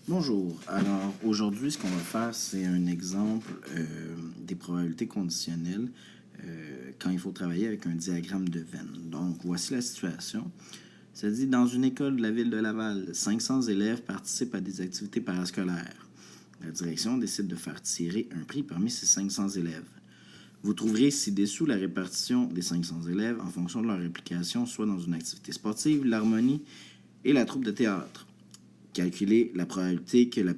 Bonjour. Alors, aujourd'hui, ce qu'on va faire, c'est un exemple des probabilités conditionnelles quand il faut travailler avec un diagramme de Venn. Donc, voici la situation. Ça dit, dans une école de la ville de Laval, 500 élèves participent à des activités parascolaires. La direction décide de faire tirer un prix parmi ces 500 élèves. Vous trouverez ci-dessous la répartition des 500 élèves en fonction de leur implication, soit dans une activité sportive, l'harmonie et la troupe de théâtre. Calculer la probabilité que la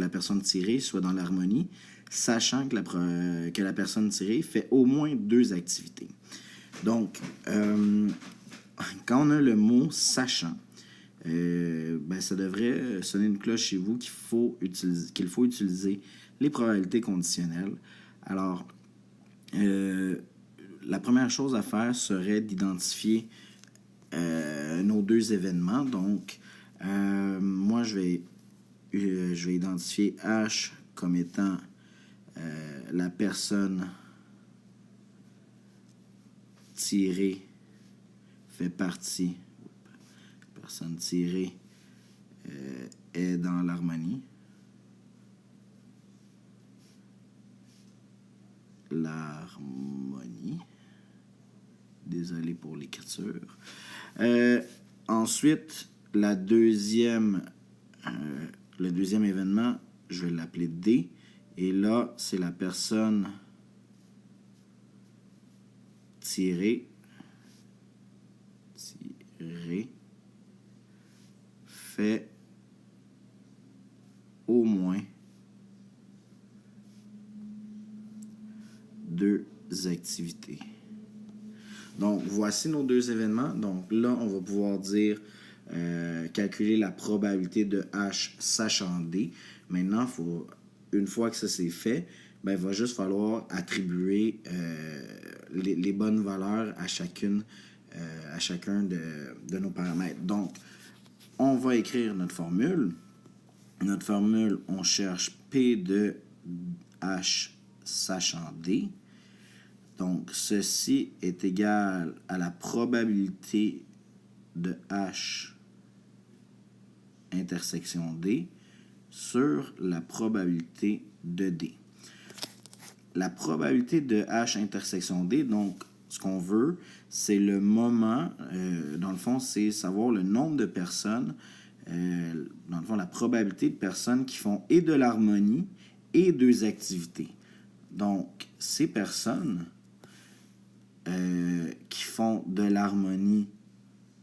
personne tirée soit dans l'harmonie, sachant que la personne tirée fait au moins 2 activités. Donc, quand on a le mot « sachant », ça devrait sonner une cloche chez vous qu'il faut utiliser les probabilités conditionnelles. Alors, la première chose à faire serait d'identifier nos 2 événements. Donc, moi, je vais identifier H comme étant la personne tirée fait partie. La personne tirée est dans l'harmonie. L'harmonie. Désolé pour l'écriture. Ensuite, le deuxième événement, je vais l'appeler D. Et là, c'est la personne tirée fait au moins 2 activités. Donc, voici nos 2 événements. Donc, là, on va pouvoir dire calculer la probabilité de H sachant D. Maintenant, une fois que ça c'est fait, il va juste falloir attribuer les bonnes valeurs à chacun de nos paramètres. Donc, on va écrire notre formule. Notre formule, on cherche P de H sachant D. Donc, ceci est égal à la probabilité de H intersection D sur la probabilité de D. La probabilité de H intersection D, donc, ce qu'on veut, c'est le moment, dans le fond, c'est savoir le nombre de personnes, dans le fond, la probabilité de personnes qui font et de l'harmonie et 2 activités. Donc, ces personnes qui font de l'harmonie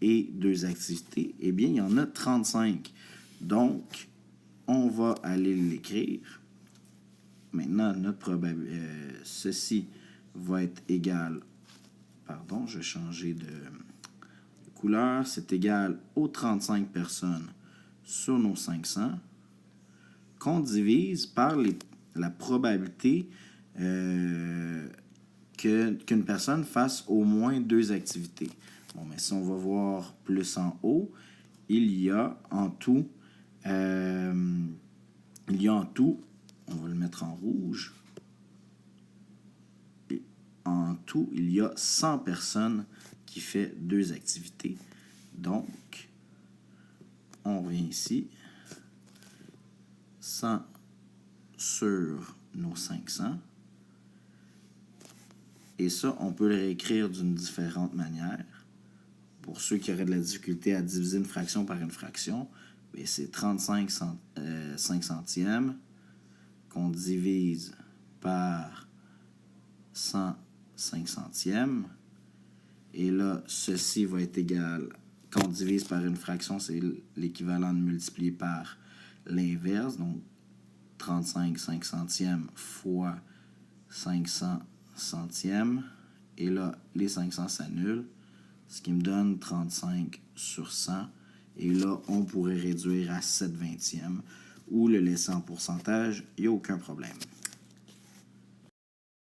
et 2 activités, eh bien, il y en a 35. Donc, on va aller l'écrire. Maintenant, ceci va être égal, je vais changer de couleur, c'est égal aux 35 personnes sur nos 500 qu'on divise par la probabilité qu'une personne fasse au moins 2 activités. Bon, mais si on va voir plus en haut, il y a en tout, on va le mettre en rouge, et en tout, il y a 100 personnes qui font 2 activités. Donc, on revient ici, 100 sur nos 500. Et ça, on peut le réécrire d'une différente manière. Pour ceux qui auraient de la difficulté à diviser une fraction par une fraction, c'est 35 5 centièmes qu'on divise par 100 5 centièmes. Et là, ceci va être égal, quand on divise par une fraction, c'est l'équivalent de multiplier par l'inverse. Donc, 35 5 centièmes fois 500 centièmes. Et là, les 500 s'annulent, ce qui me donne 35 sur 100. Et là, on pourrait réduire à 7/20 ou le laisser en pourcentage, il n'y a aucun problème.